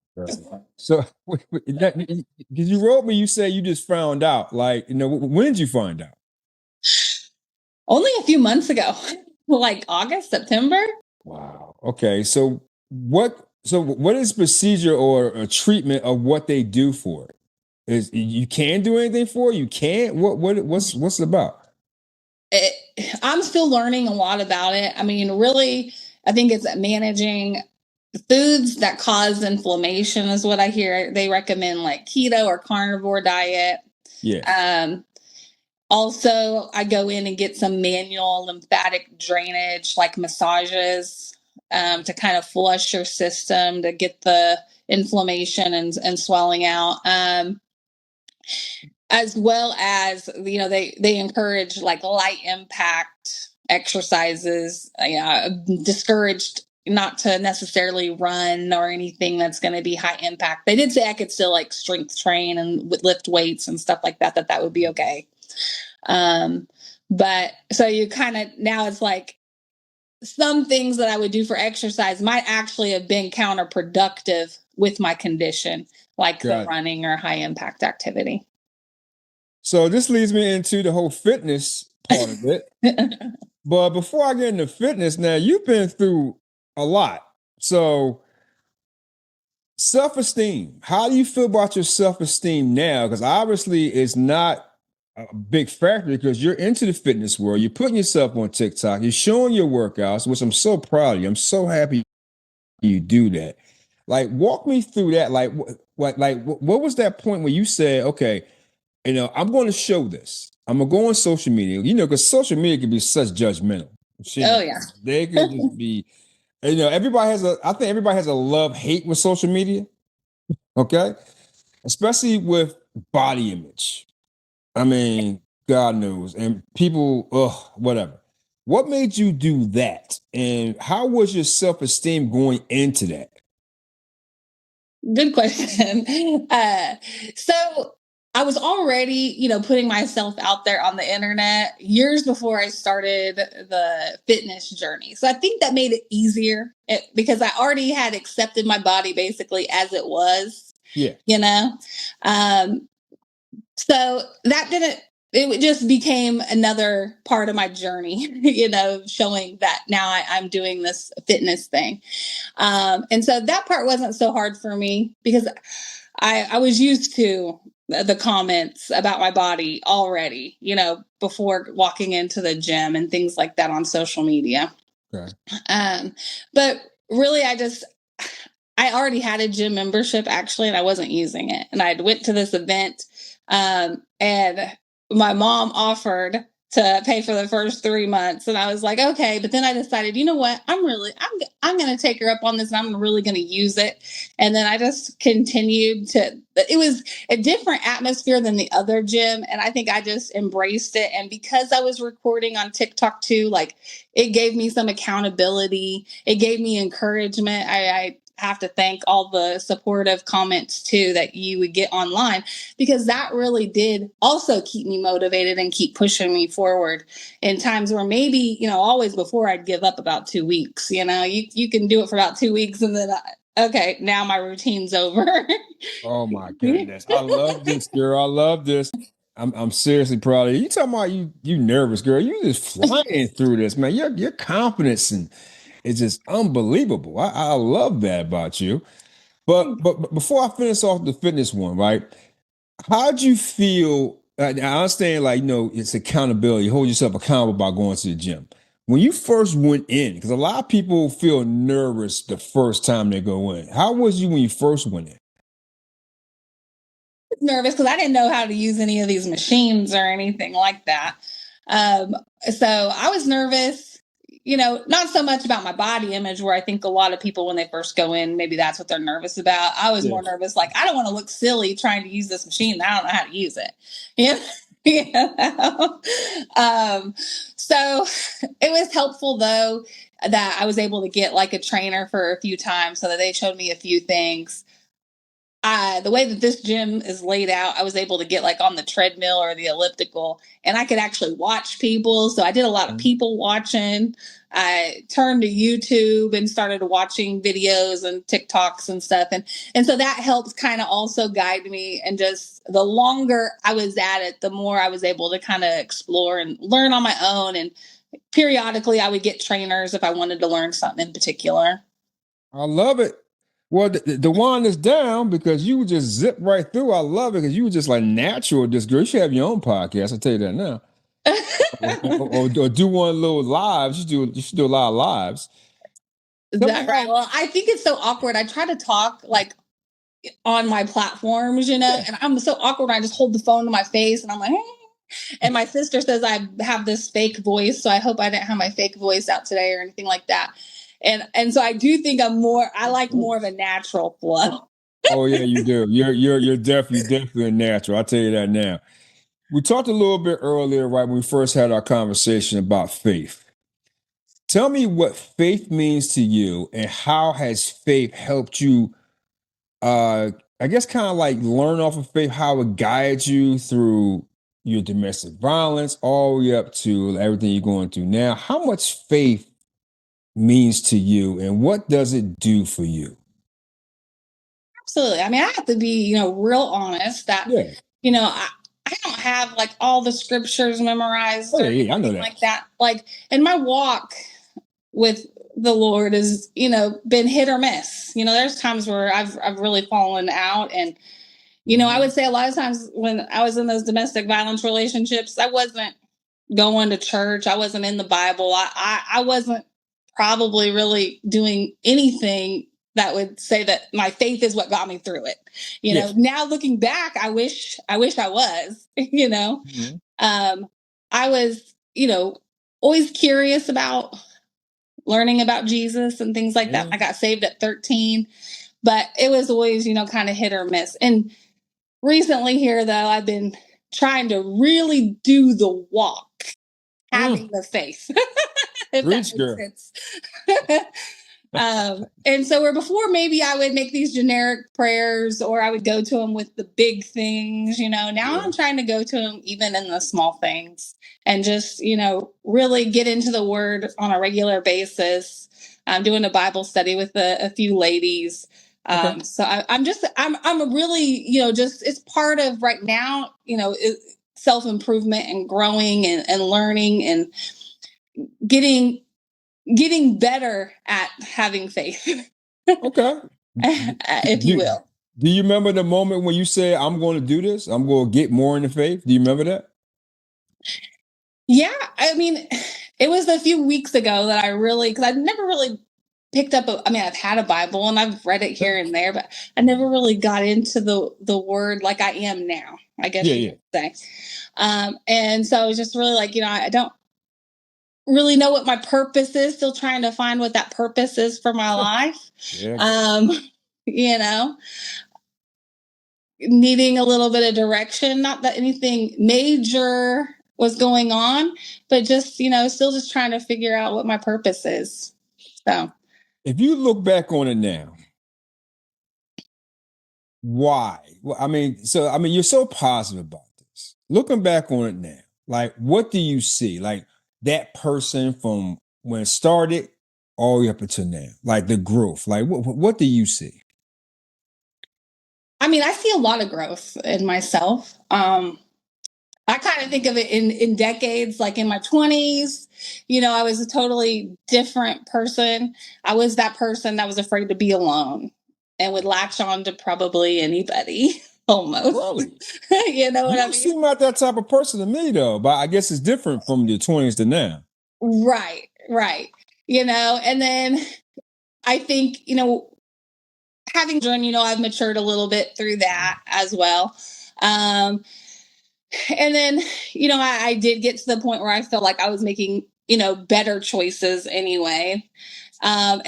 So because you wrote me, you said you just found out, when did you find out? Only a few months ago, like August, September. Wow. Okay. So what is procedure or a treatment of what they do for it? Is you can't do anything for it? You can't? What's it about? I'm still learning a lot about it. I mean, really, I think it's managing foods that cause inflammation is what I hear. They recommend like keto or carnivore diet. Yeah. Also, I go in and get some manual lymphatic drainage, like massages, to kind of flush your system to get the inflammation and swelling out. As well as, they encourage like light impact exercises. Discouraged not to necessarily run or anything that's going to be high impact. They did say I could still like strength train and lift weights and stuff like that would be okay. But so you kind of, now it's like some things that I would do for exercise might actually have been counterproductive with my condition, like the running or high impact activity. So this leads me into the whole fitness part of it. But before I get into fitness, now you've been through a lot. So self-esteem, how do you feel about your self-esteem now? Because obviously it's not a big factor because you're into the fitness world. You're putting yourself on TikTok. You're showing your workouts, which I'm so proud of you. I'm so happy you do that. Like, walk me through that. What was that point where you said, okay, I'm going to show this. I'm going to go on social media, because social media can be such judgmental. Oh, yeah. They could just be, I think everybody has a love-hate with social media. Okay. Especially with body image. I mean, God knows. And people, whatever. What made you do that? And how was your self-esteem going into that? Good question. So I was already, putting myself out there on the internet years before I started the fitness journey. So I think that made it easier because I already had accepted my body basically as it was. Yeah. So it just became another part of my journey, showing that now I'm doing this fitness thing. And so that part wasn't so hard for me because I was used to the comments about my body already, before walking into the gym and things like that on social media. Okay. But really, I already had a gym membership actually, and I wasn't using it. And I went to this event, and my mom offered to pay for the first 3 months. And I was like, okay. But then I decided, you know what? I'm going to take her up on this and I'm really going to use it. And then I just continued it was a different atmosphere than the other gym. And I think I just embraced it. And because I was recording on TikTok too, like it gave me some accountability. It gave me encouragement. I have to thank all the supportive comments too that you would get online, because that really did also keep me motivated and keep pushing me forward in times where maybe, always before I'd give up about 2 weeks. You can do it for about 2 weeks and then okay, now my routine's over. Oh my goodness. I love this, girl. I love this. I'm seriously proud of you. You talking about you nervous, girl. You just flying through this, man. Your confidence and it's just unbelievable. I love that about you. But before I finish off the fitness one, right? How'd you feel? I understand, like, it's accountability. You hold yourself accountable by going to the gym. When you first went in, because a lot of people feel nervous the first time they go in. How was you when you first went in? Nervous because I didn't know how to use any of these machines or anything like that. So I was nervous, not so much about my body image, where I think a lot of people, when they first go in, maybe that's what they're nervous about. I was more nervous, like, I don't want to look silly trying to use this machine. I don't know how to use it. So it was helpful, though, that I was able to get like a trainer for a few times so that they showed me a few things. The way that this gym is laid out, I was able to get like on the treadmill or the elliptical, and I could actually watch people. So I did a lot of people watching. I turned to YouTube and started watching videos and TikToks and stuff. And so that helps kind of also guide me. And just the longer I was at it, the more I was able to kind of explore and learn on my own. And periodically I would get trainers if I wanted to learn something in particular. I love it. Well, the one is down because you would just zip right through. I love it because you were just like natural at this, girl. You should have your own podcast. I'll tell you that now. or do one little lives. You should do a lot of lives. Is that right? Well, I think it's so awkward. I try to talk like on my platforms, and I'm so awkward. I just hold the phone to my face and I'm like, hey. And my sister says I have this fake voice. So I hope I didn't have my fake voice out today or anything like that. And so I do think I like more of a natural flow. Oh yeah, you do. You're definitely a natural. I'll tell you that now. We talked a little bit earlier, right, when we first had our conversation about faith. Tell me what faith means to you and how has faith helped you I guess kind of like learn off of faith how it guides you through your domestic violence all the way up to everything you're going through now. How much faith means to you and what does it do for you? Absolutely. I mean, I have to be, real honest that, I don't have like all the scriptures memorized or anything like that. Like, and my walk with the Lord is, been hit or miss. There's times where I've really fallen out. And, I would say a lot of times when I was in those domestic violence relationships, I wasn't going to church. I wasn't in the Bible. I wasn't probably really doing anything that would say that my faith is what got me through it. Now looking back, I wish I was, I was, always curious about learning about Jesus and things like that. I got saved at 13, but it was always, kind of hit or miss. And recently here, though, I've been trying to really do the walk, having the faith. If that makes sense. And so where before maybe I would make these generic prayers or I would go to him with the big things, now I'm trying to go to him even in the small things and just, really get into the word on a regular basis. I'm doing a Bible study with a few ladies. So I'm really, just, it's part of right now, self-improvement and growing and learning and getting better at having faith. Okay. If you will. Do you remember the moment when you said, I'm going to do this? I'm going to get more into faith? Do you remember that? Yeah. I mean, it was a few weeks ago that I really, because I'd never really picked up I've had a Bible and I've read it here and there, but I never really got into the word like I am now, I guess you could say. And so I was just really like, I don't really know what my purpose is, still trying to find what that purpose is for my life. You know, needing a little bit of direction, not that anything major was going on, but just, still just trying to figure out what my purpose is. So if you look back on it now, why? Well, you're so positive about this. Looking back on it now, like, what do you see? Like that person from when it started all the way up until now, like the growth. Like, what do you see? I see a lot of growth in myself. I kind of think of it in decades, like in my 20s, I was a totally different person. I was that person that was afraid to be alone and would latch on to probably anybody almost. Really? You know what I mean? You seem like that type of person to me, though, but I guess it's different from your 20s to now. Right. And then I think, having children, I've matured a little bit through that as well. And then, I did get to the point where I felt like I was making, better choices anyway. And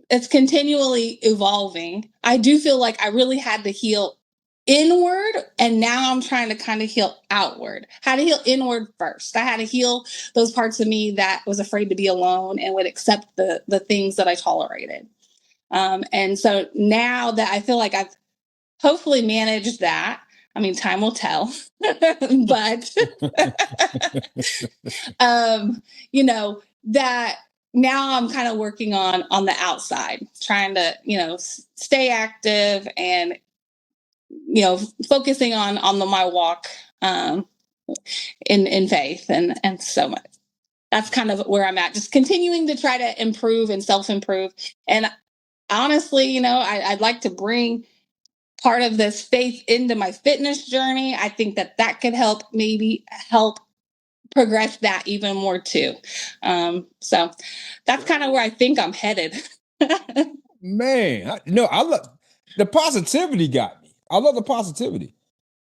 it's continually evolving. I do feel like I really had to heal inward, and now I'm trying to kind of heal outward. How to heal inward first. I had to heal those parts of me that was afraid to be alone and would accept the things that I tolerated. And so now that I feel like I've hopefully managed that, time will tell, but, that now I'm kind of working on the outside, trying to, stay active and, focusing on my walk, in faith and so much. That's kind of where I'm at, just continuing to try to improve and self-improve. And honestly, I'd like to bring part of this faith into my fitness journey. I think that could help progress that even more too. So that's kind of where I think I'm headed. Man, I love the positivity. Got me. I love the positivity.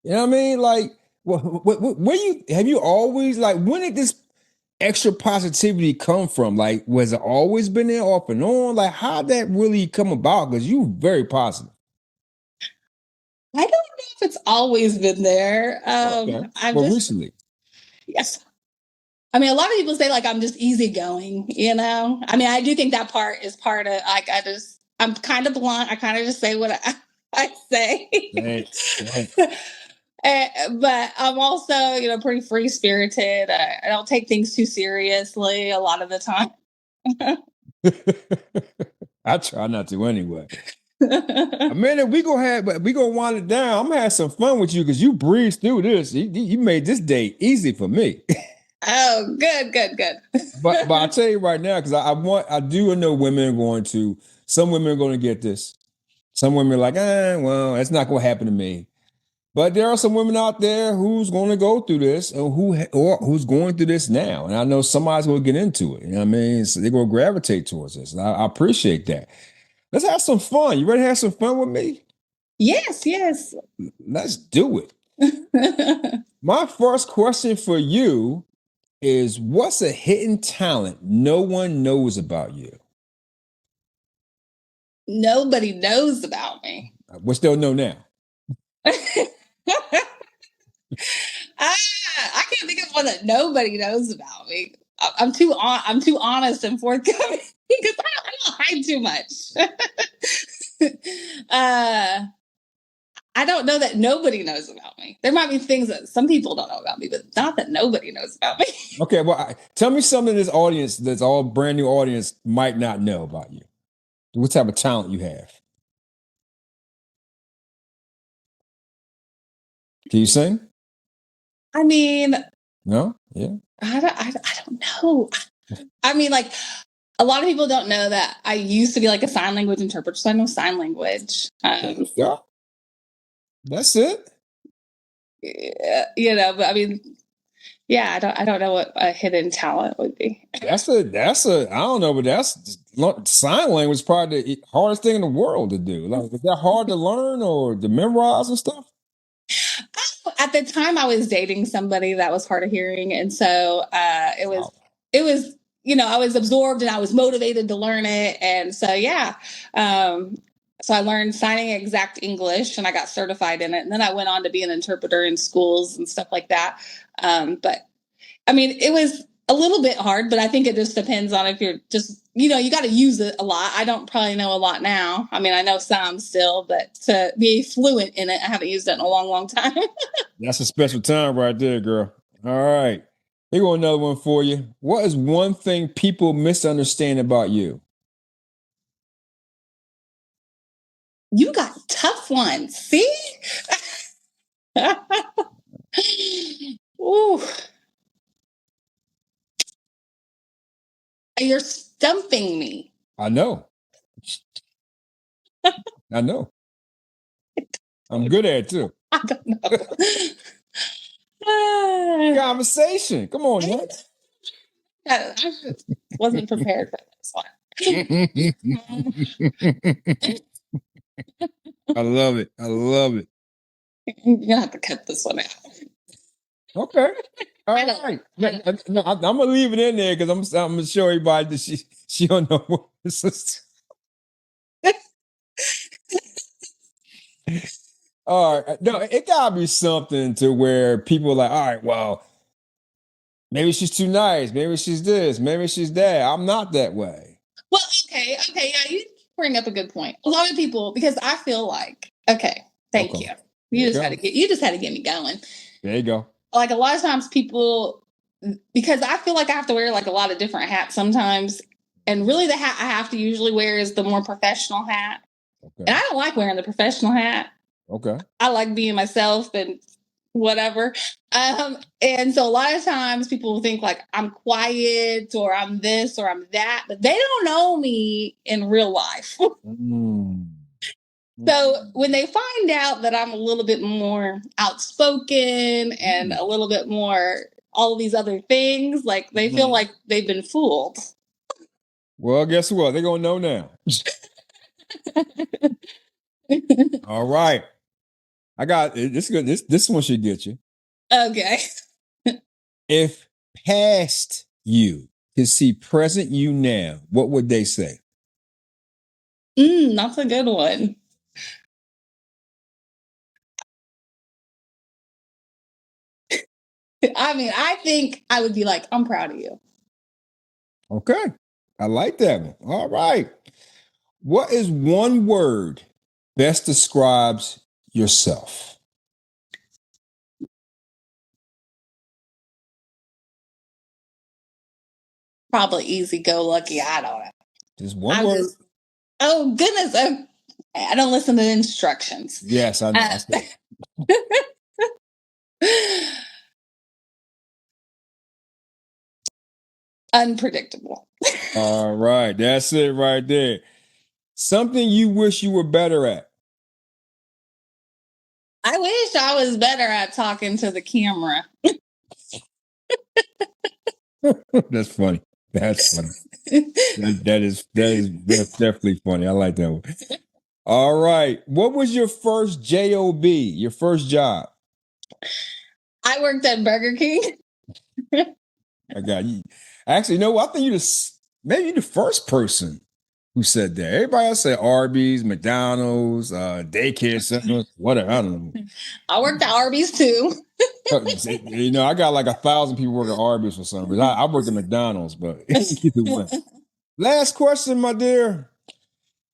You know what I mean? Like, where have you always, like, when did this extra positivity come from? Like, was it always been there off and on? Like, how'd that really come about? Because you very positive. I don't know if it's always been there. Okay. Recently. Yes. A lot of people say like I'm just easygoing, I do think that part is part of like I'm kind of blunt. I kind of just say what I say. Thanks. But I'm also, pretty free spirited. I don't take things too seriously a lot of the time. I try not to anyway. Man, we gonna wind it down. I'm gonna have some fun with you because you breezed through this. You made this day easy for me. Oh, good. but I'll tell you right now, because I do know some women are going to get this. Some women are like, well, that's not going to happen to me. But there are some women out there who's going to go through this, or who's going through this now. And I know somebody's going to get into it. You know what I mean? So they're going to gravitate towards this. And I appreciate that. Let's have some fun. You ready to have some fun with me? Yes. Let's do it. My first question for you is, what's a hidden talent no one knows about you? Nobody knows about me. We still know now. I can't think of one that nobody knows about me. I'm too honest and forthcoming because I don't hide too much. I don't know that nobody knows about me. There might be things that some people don't know about me, but not that nobody knows about me. Okay, well, tell me something this audience, that's all brand new audience, might not know about you. What type of talent you have? Can you sing? No? Yeah. I don't know. Like a lot of people don't know that I used to be like a sign language interpreter, so I know sign language. Yeah. That's it. But Yeah, I don't know what a hidden talent would be. That's a I don't know, but sign language is probably the hardest thing in the world to do. Like, is that hard to learn or to memorize and stuff? At the time, I was dating somebody that was hard of hearing, and so Wow. it was I was absorbed and I was motivated to learn it, and so yeah. Um, so I learned signing exact English, and I got certified in it, and then I went on to be an interpreter in schools and stuff like that. But I mean, it was a little bit hard, but I think it just depends on if you're just, you got to use it a lot. I don't probably know a lot now. I mean, I know some still, but to be fluent in it, I haven't used it in a long, long time. That's a special time right there, girl. All right. Here go another one for you. What is one thing people misunderstand about you? You got tough ones. See? Ooh, you're stumping me. I know. I know. I'm good at it too. I don't know. Conversation. Come on, man. I wasn't prepared for this one. I love it. I love it. You're gonna have to cut this one out. Okay. All right. No, I'm gonna leave it in there because I'm gonna show everybody that she don't know what this is. All right. No, it gotta be something to where people are like, all right, well, maybe she's too nice. Maybe she's this. Maybe she's that. I'm not that way. Well, okay, yeah, you bring up a good point. A lot of people, because I feel like, okay, thank Okay. you. You just had to get me going. There you go. Like a lot of times people, because I feel like I have to wear like a lot of different hats sometimes, and really the hat I have to usually wear is the more professional hat. Okay. And I don't like wearing the professional hat. Okay. I like being myself and whatever. And so a lot of times people will think like I'm quiet or I'm this or I'm that, but they don't know me in real life. So when they find out that I'm a little bit more outspoken and a little bit more all of these other things, like they feel like they've been fooled. Well, guess what? They're gonna know now. All right. I got this. Good. This one should get you. Okay. If past you could see present you now, what would they say? That's a good one. I mean, I think I would be like, I'm proud of you. Okay. I like that one. All right. What is one word best describes yourself? Probably easy go lucky. I don't know. Just one word. Oh, goodness. I don't listen to the instructions. Yes, I know. Unpredictable. All right. That's it right there. Something you wish you were better at. I wish I was better at talking to the camera. That's funny. That's funny. That's definitely funny. I like that one. All right. What was your first job? Your first job? I worked at Burger King. I got you. Actually, no. I think maybe you're the first person who said that. Everybody else said Arby's, McDonald's, daycare centers, whatever. I don't know. I worked at Arby's too. I got like 1,000 people working at Arby's for some reason. I worked at McDonald's, but either way. Last question, my dear.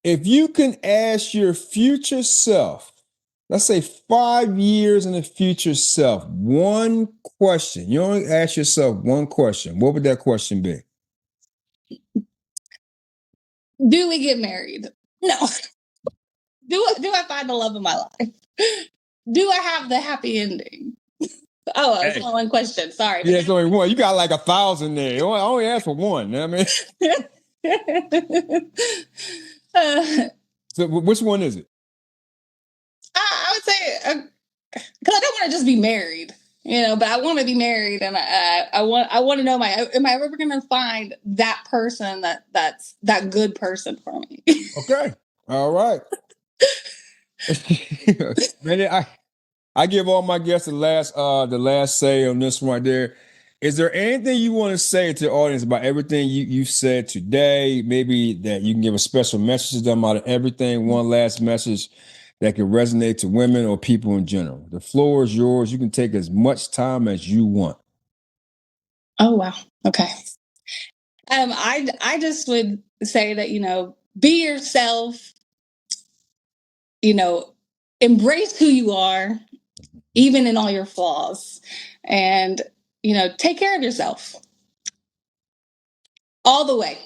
If you can ask your future self, let's say 5 years in the future self, one question, you only ask yourself one question, what would that question be? Do we get married? No. Do I find the love of my life? Do I have the happy ending? Oh, that's only one question. Sorry. Yeah, it's only one. You got like 1,000 there. I only asked for one. I mean, so which one is it? I would say, because I don't want to just be married. But I want to be married, and I want to know, am I ever going to find that person that's that good person for me? Okay. All right. Man, I give all my guests the last say on this one right there. Is there anything you want to say to the audience about everything you said today? Maybe that you can give a special message to them out of everything. One last message that can resonate to women or people in general. The floor is yours. You can take as much time as you want. Oh wow. Okay. I just would say that be yourself. Embrace who you are, even in all your flaws, and take care of yourself all the way,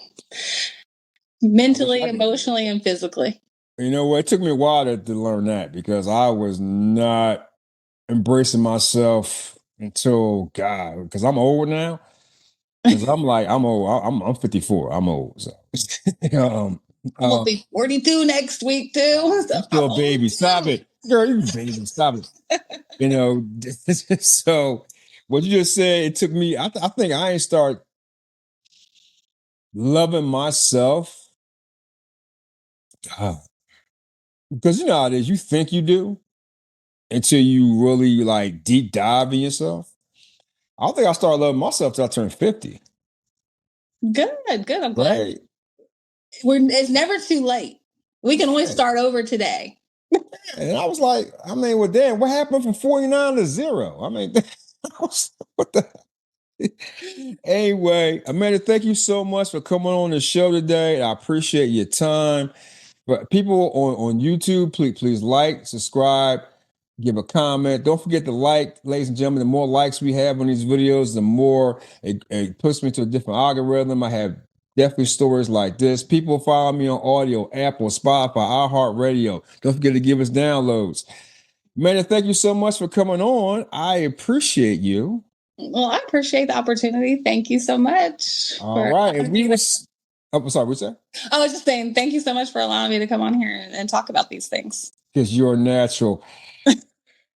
mentally, emotionally, and physically. You know what? It took me a while to learn that because I was not embracing myself until God, because I'm old now. Because I'm old. I'm 54. I'm old. So um, I'm gonna be 42 next week too. So you still a baby. Stop it. Girl, you baby. Stop it. So what you just said, it took me, I think I ain't start loving myself. God. Because you know how it is, you think you do until you really like deep dive in yourself. I don't think I started loving myself till I turned 50. Good. I'm glad. Right. It's never too late. We can always start over today. And I was like, well, damn, what happened from 49 to 0? What the? Anyway, Amanda, thank you so much for coming on the show today. I appreciate your time. But people on YouTube, please like, subscribe, give a comment. Don't forget to like, ladies and gentlemen. The more likes we have on these videos, the more it puts me to a different algorithm. I have definitely stories like this. People follow me on audio, Apple, Spotify, iHeartRadio. Don't forget to give us downloads. Amanda, thank you so much for coming on. I appreciate you. Well, I appreciate the opportunity. Thank you so much. All right. And we was, oh, sorry, what's that? I was just saying, thank you so much for allowing me to come on here and talk about these things. Because you're natural.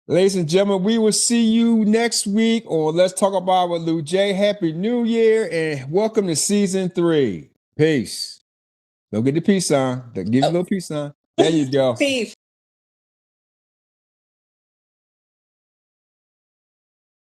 Ladies and gentlemen, we will see you next week on Let's Talk About with Lou J. Happy New Year and welcome to season 3. Peace. Don't get the peace sign. Give you a little peace sign. There you go. Peace.